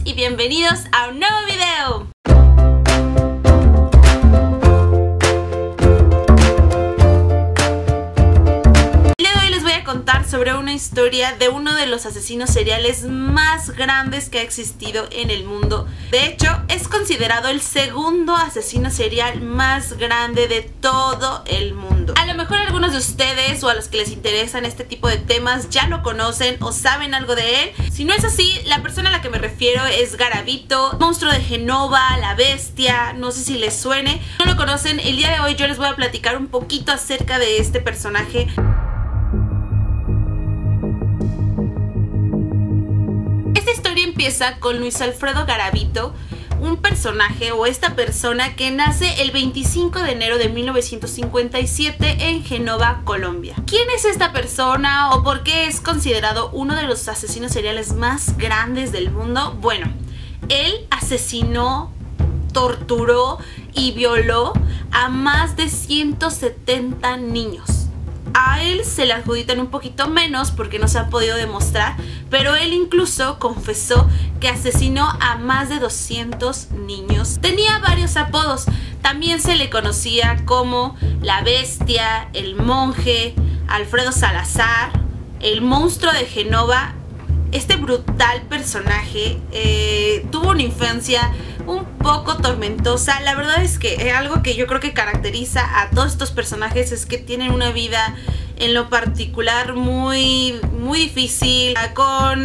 y bienvenidos a un nuevo video. Contar sobre una historia de uno de los asesinos seriales más grandes que ha existido en el mundo. De hecho, es considerado el segundo asesino serial más grande de todo el mundo. A lo mejor algunos de ustedes o a los que les interesan este tipo de temas ya lo conocen o saben algo de él. Si no es así, la persona a la que me refiero es Garavito, monstruo de Genova, la bestia, no sé si les suene. Si no lo conocen, el día de hoy yo les voy a platicar un poquito acerca de este personaje. Esta historia empieza con Luis Alfredo Garavito, un personaje o esta persona que nace el 25 de enero de 1957 en Genova, Colombia. ¿Quién es esta persona o por qué es considerado uno de los asesinos seriales más grandes del mundo? Bueno, él asesinó, torturó y violó a más de 170 niños. A él se le adjudican un poquito menos porque no se ha podido demostrar, pero él incluso confesó que asesinó a más de 200 niños. Tenía varios apodos, también se le conocía como la bestia, el monje, Alfredo Salazar, el monstruo de Genova. Este brutal personaje tuvo una infancia un poco tormentosa. La verdad es que algo que yo creo que caracteriza a todos estos personajes es que tienen una vida en lo particular muy difícil, con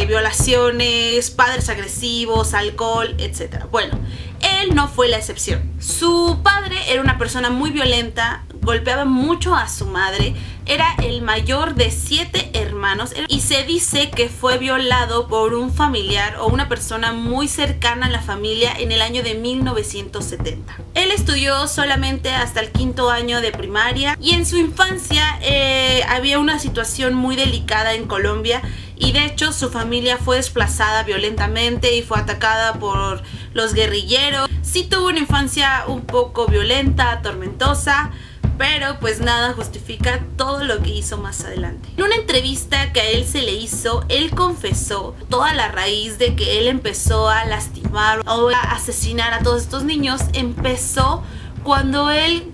violaciones, padres agresivos, alcohol, etc. Bueno, él no fue la excepción. Su padre era una persona muy violenta, golpeaba mucho a su madre, era el mayor de 7 hermanos y se dice que fue violado por un familiar o una persona muy cercana a la familia en el año de 1970. Él estudió solamente hasta el 5º año de primaria y en su infancia había una situación muy delicada en Colombia. Y de hecho su familia fue desplazada violentamente y fue atacada por los guerrilleros. Sí tuvo una infancia un poco violenta, tormentosa, pero pues nada justifica todo lo que hizo más adelante. En una entrevista que a él se le hizo, él confesó toda la raíz de que él empezó a lastimar o a asesinar a todos estos niños. Empezó cuando él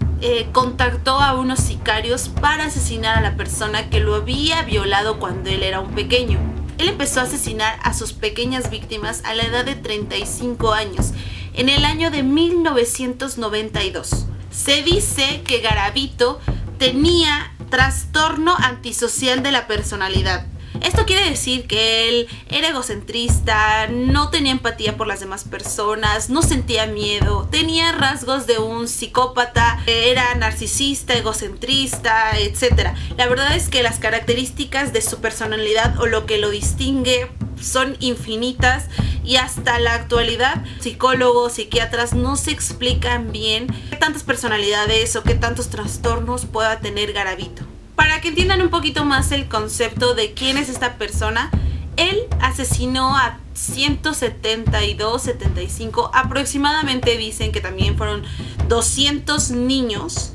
contactó a unos sicarios para asesinar a la persona que lo había violado cuando él era un pequeño. Él empezó a asesinar a sus pequeñas víctimas a la edad de 35 años, en el año de 1992. Se dice que Garavito tenía trastorno antisocial de la personalidad. Esto quiere decir que él era egocentrista, no tenía empatía por las demás personas, no sentía miedo, tenía rasgos de un psicópata, era narcisista, egocentrista, etc. La verdad es que las características de su personalidad o lo que lo distingue son infinitas y hasta la actualidad psicólogos, psiquiatras no se explican bien qué tantas personalidades o qué tantos trastornos pueda tener Garavito. Para que entiendan un poquito más el concepto de quién es esta persona, él asesinó a 172, 75, aproximadamente dicen que también fueron 200 niños,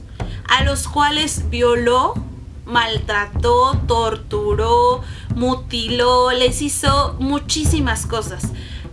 a los cuales violó, maltrató, torturó, mutiló, les hizo muchísimas cosas.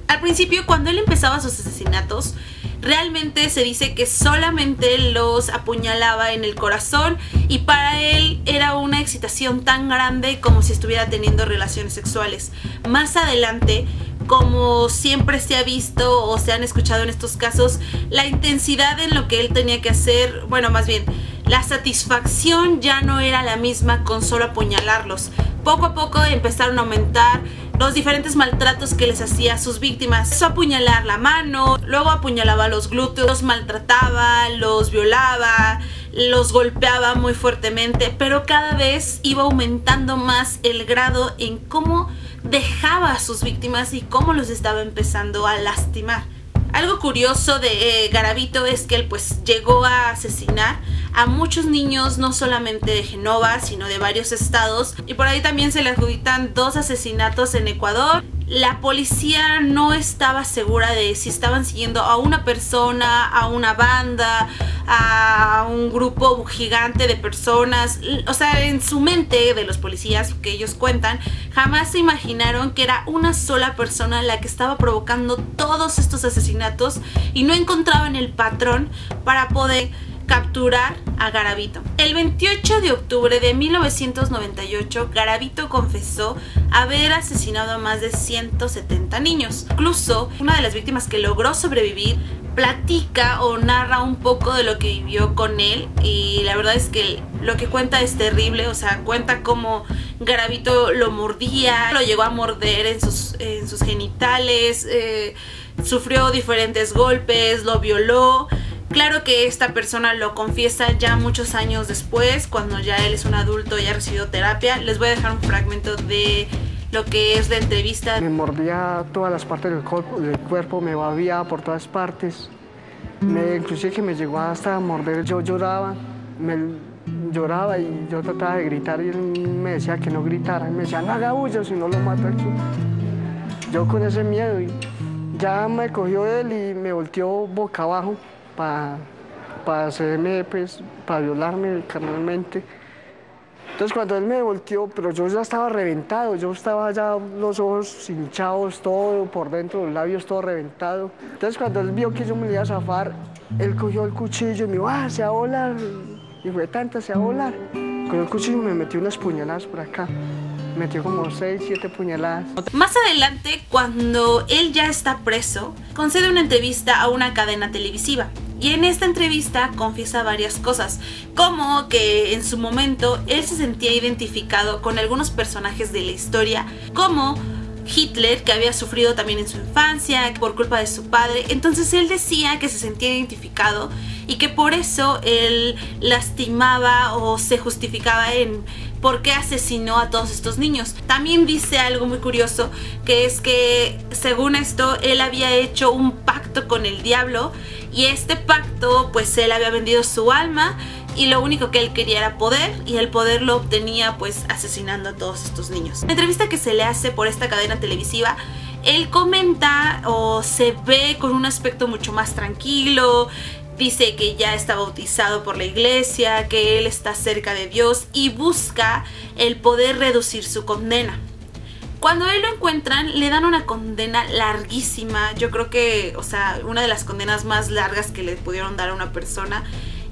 Al principio, cuando él empezaba sus asesinatos, realmente se dice que solamente los apuñalaba en el corazón y para él era una excitación tan grande como si estuviera teniendo relaciones sexuales. Más adelante, como siempre se ha visto o se han escuchado en estos casos, la intensidad en lo que él tenía que hacer, bueno, más bien, la satisfacción ya no era la misma con solo apuñalarlos. Poco a poco empezaron a aumentar los diferentes maltratos que les hacía a sus víctimas. Empezó a apuñalar la mano, luego apuñalaba los glúteos, los maltrataba, los violaba, los golpeaba muy fuertemente, pero cada vez iba aumentando más el grado en cómo dejaba a sus víctimas y cómo los estaba empezando a lastimar. Algo curioso de Garavito es que él pues llegó a asesinar a muchos niños, no solamente de Genova, sino de varios estados, y por ahí también se le adjudican 2 asesinatos en Ecuador la policía no estaba segura de si estaban siguiendo a una persona, a una banda, a un grupo gigante de personas. O sea, en su mente de los policías que ellos cuentan, jamás se imaginaron que era una sola persona la que estaba provocando todos estos asesinatos y no encontraban el patrón para poder capturar a Garavito. El 28 de octubre de 1998, Garavito confesó haber asesinado a más de 170 niños. Incluso, una de las víctimas que logró sobrevivir platica o narra un poco de lo que vivió con él, y la verdad es que lo que cuenta es terrible. O sea, cuenta cómo Garavito lo mordía, lo llegó a morder en sus genitales, sufrió diferentes golpes, lo violó. Claro que esta persona lo confiesa ya muchos años después, cuando ya él es un adulto y ha recibido terapia. Les voy a dejar un fragmento de lo que es la entrevista. Me mordía todas las partes del cuerpo, me babía por todas partes. Inclusive que me llegó hasta a morder. Yo lloraba y yo trataba de gritar y él me decía que no gritara. Me decía, no haga bulla, si no lo mato aquí. Yo con ese miedo, y ya me cogió él y me volteó boca abajo para hacerme, pues, para violarme carnalmente. Entonces cuando él me volteó, pero yo ya estaba reventado, yo estaba ya los ojos hinchados, todo por dentro, los labios todo reventado. Entonces cuando él vio que yo me iba a zafar, él cogió el cuchillo y me dijo, se va a volar. Y fue tanta, se va a volar. Con el cuchillo me metió unas puñaladas por acá. Metió como 6, 7 puñaladas. Más adelante, cuando él ya está preso, concede una entrevista a una cadena televisiva. Y en esta entrevista confiesa varias cosas, como que en su momento él se sentía identificado con algunos personajes de la historia, como Hitler, que había sufrido también en su infancia por culpa de su padre. Entonces él decía que se sentía identificado y que por eso él lastimaba o se justificaba en por qué asesinó a todos estos niños. También dice algo muy curioso, que es que según esto él había hecho un pacto con el diablo, y este pacto pues él había vendido su alma y lo único que él quería era poder, y el poder lo obtenía pues asesinando a todos estos niños. En la entrevista que se le hace por esta cadena televisiva, él comenta o se ve con un aspecto mucho más tranquilo. Dice que ya está bautizado por la iglesia, que él está cerca de Dios y busca el poder reducir su condena. Cuando él lo encuentran, le dan una condena larguísima. Yo creo que, o sea, una de las condenas más largas que le pudieron dar a una persona.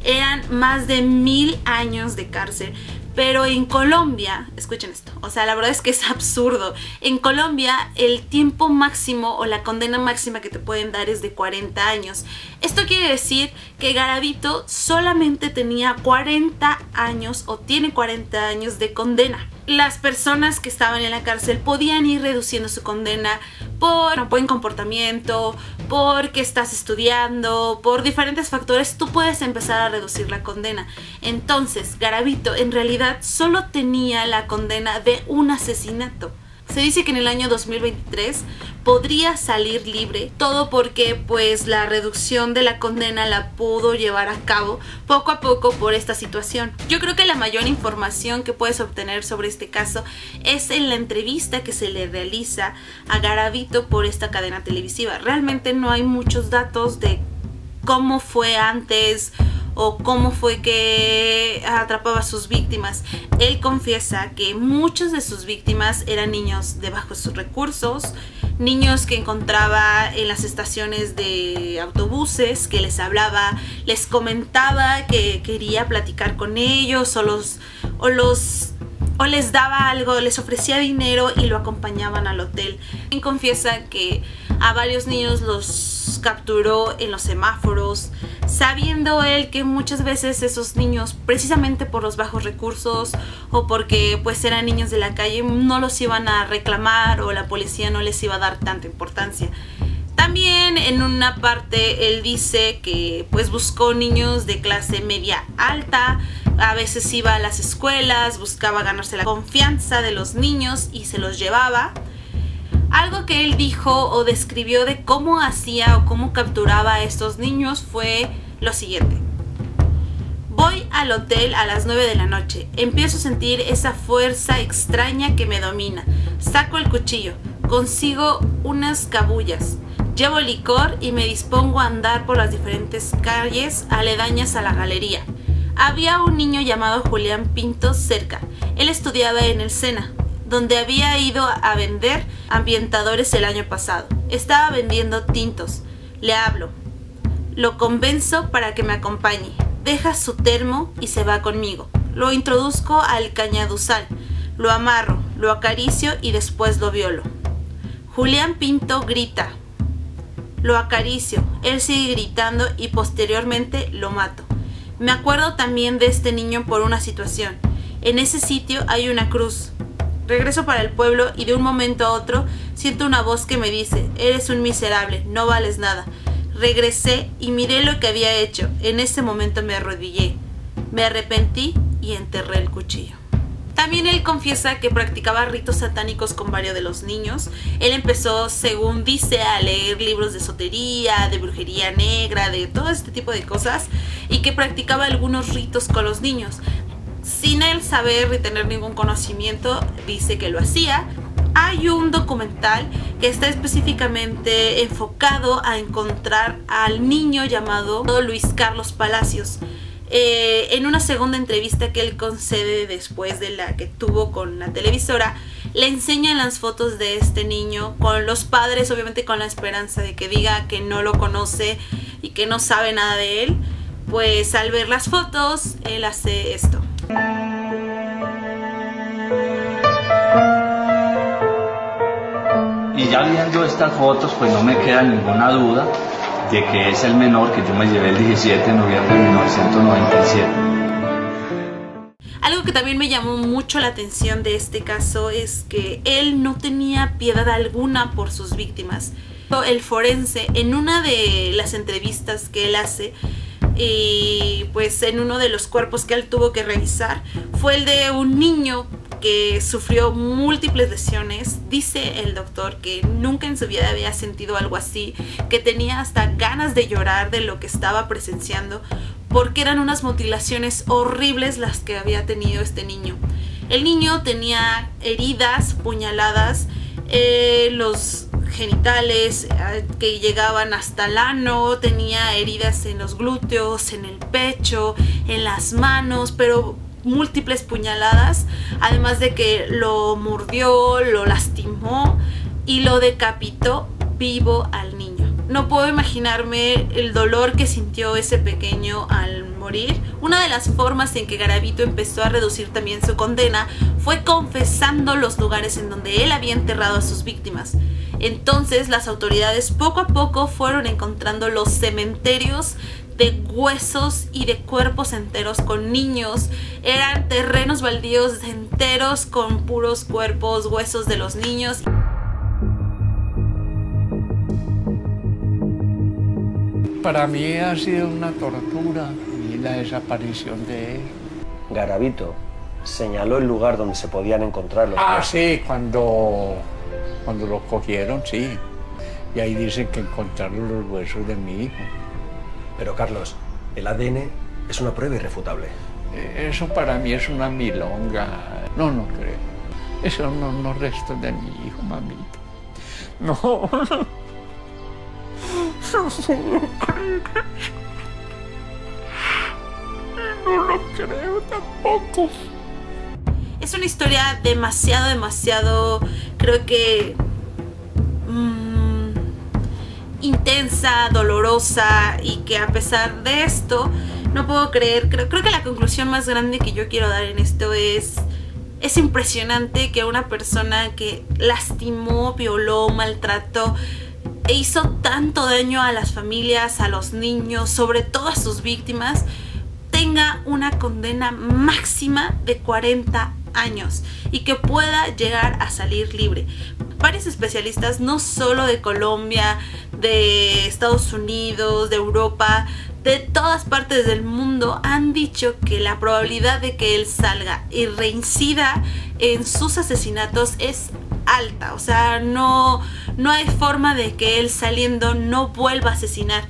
Eran más de 1000 años de cárcel. Pero en Colombia, escuchen esto, o sea, la verdad es que es absurdo. En Colombia el tiempo máximo o la condena máxima que te pueden dar es de 40 años. Esto quiere decir que Garavito solamente tenía 40 años o tiene 40 años de condena. Las personas que estaban en la cárcel podían ir reduciendo su condena por buen comportamiento, porque estás estudiando, por diferentes factores. Tú puedes empezar a reducir la condena. Entonces Garavito en realidad solo tenía la condena de un asesinato. Se dice que en el año 2023 podría salir libre, todo porque pues la reducción de la condena la pudo llevar a cabo poco a poco por esta situación. Yo creo que la mayor información que puedes obtener sobre este caso es en la entrevista que se le realiza a Garavito por esta cadena televisiva. Realmente no hay muchos datos de cómo fue antes o cómo fue que atrapaba a sus víctimas. Él confiesa que muchas de sus víctimas eran niños de bajos recursos, niños que encontraba en las estaciones de autobuses, que les hablaba, les comentaba que quería platicar con ellos o les daba algo, les ofrecía dinero y lo acompañaban al hotel. Él confiesa que a varios niños los capturó en los semáforos, sabiendo él que muchas veces esos niños, precisamente por los bajos recursos o porque pues eran niños de la calle, no los iban a reclamar o la policía no les iba a dar tanta importancia. También en una parte él dice que pues buscó niños de clase media alta, a veces iba a las escuelas, buscaba ganarse la confianza de los niños y se los llevaba. Algo que él dijo o describió de cómo hacía o cómo capturaba a estos niños fue lo siguiente: voy al hotel a las 9 de la noche, empiezo a sentir esa fuerza extraña que me domina, saco el cuchillo, consigo unas cabullas, llevo licor y me dispongo a andar por las diferentes calles aledañas a la galería. Había un niño llamado Julián Pinto cerca. Él estudiaba en el SENA, donde había ido a vender ambientadores el año pasado. Estaba vendiendo tintos. Le hablo. Lo convenzo para que me acompañe. Deja su termo y se va conmigo. Lo introduzco al cañaduzal. Lo amarro, lo acaricio y después lo violo. Julián Pinto grita. Lo acaricio. Él sigue gritando y posteriormente lo mato. Me acuerdo también de este niño por una situación. En ese sitio hay una cruz. Regreso para el pueblo y de un momento a otro siento una voz que me dice: eres un miserable, no vales nada. Regresé y miré lo que había hecho. En ese momento me arrodillé. Me arrepentí y enterré el cuchillo. También él confiesa que practicaba ritos satánicos con varios de los niños. Él empezó, según dice, a leer libros de esotería, de brujería negra, de todo este tipo de cosas, y que practicaba algunos ritos con los niños. Sin él saber ni tener ningún conocimiento, dice que lo hacía. Hay un documental que está específicamente enfocado a encontrar al niño llamado Luis Carlos Palacios. En una segunda entrevista que él concede después de la que tuvo con la televisora, le enseñan las fotos de este niño con los padres, obviamente con la esperanza de que diga que no lo conoce y que no sabe nada de él. Pues al ver las fotos, él hace esto. Y ya viendo estas fotos, pues no me queda ninguna duda de que es el menor que yo me llevé el 17 de noviembre de 1997. Algo que también me llamó mucho la atención de este caso es que él no tenía piedad alguna por sus víctimas. El forense, en una de las entrevistas que él hace, y pues en uno de los cuerpos que él tuvo que revisar, fue el de un niño que sufrió múltiples lesiones. Dice el doctor que nunca en su vida había sentido algo así, que tenía hasta ganas de llorar de lo que estaba presenciando, porque eran unas mutilaciones horribles las que había tenido este niño. El niño tenía heridas, puñaladas, los genitales que llegaban hasta el ano, tenía heridas en los glúteos, en el pecho, en las manos, pero múltiples puñaladas, además de que lo mordió, lo lastimó y lo decapitó vivo al niño. No puedo imaginarme el dolor que sintió ese pequeño al morir. Una de las formas en que Garavito empezó a reducir también su condena fue confesando los lugares en donde él había enterrado a sus víctimas. Entonces las autoridades poco a poco fueron encontrando los cementerios de huesos y de cuerpos enteros con niños. Eran terrenos baldíos enteros con puros cuerpos, huesos de los niños. Para mí ha sido una tortura y la desaparición de él. Garavito señaló el lugar donde se podían encontrar los huesos. Sí, cuando lo cogieron, sí. Y ahí dicen que encontraron los huesos de mi hijo. Pero Carlos, el ADN es una prueba irrefutable. Eso para mí es una milonga. No creo. Esos son los restos de mi hijo, mamita. No puedo creer eso. No lo creo tampoco. Es una historia demasiado, creo que intensa, dolorosa, y que a pesar de esto, no puedo creer, creo que la conclusión más grande que yo quiero dar en esto es impresionante que una persona que lastimó, violó, maltrató e hizo tanto daño a las familias, a los niños, sobre todo a sus víctimas, tenga una condena máxima de 40 años y que pueda llegar a salir libre. Varios especialistas, no solo de Colombia, de Estados Unidos, de Europa, de todas partes del mundo, han dicho que la probabilidad de que él salga y reincida en sus asesinatos es alta. O sea, no hay forma de que él saliendo no vuelva a asesinar.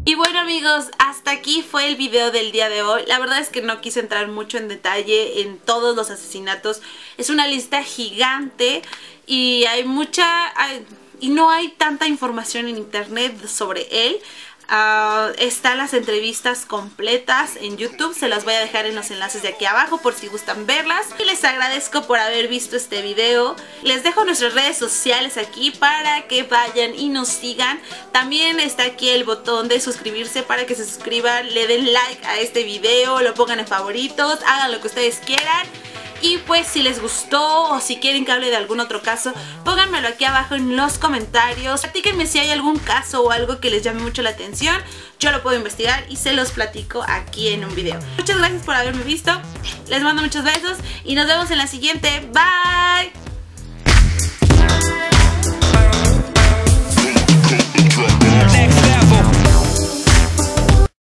Y bueno amigos, hasta aquí fue el video del día de hoy. La verdad es que no quise entrar mucho en detalle en todos los asesinatos. Es una lista gigante y y no hay tanta información en internet sobre él. Están las entrevistas completas en YouTube, se las voy a dejar en los enlaces de aquí abajo por si gustan verlas. Y les agradezco por haber visto este video. Les dejo nuestras redes sociales aquí para que vayan y nos sigan. También está aquí el botón de suscribirse para que se suscriban, le den like a este video, lo pongan en favoritos, hagan lo que ustedes quieran. Y pues si les gustó o si quieren que hable de algún otro caso, pónganmelo aquí abajo en los comentarios. Platíquenme si hay algún caso o algo que les llame mucho la atención. Yo lo puedo investigar y se los platico aquí en un video. Muchas gracias por haberme visto. Les mando muchos besos y nos vemos en la siguiente. Bye.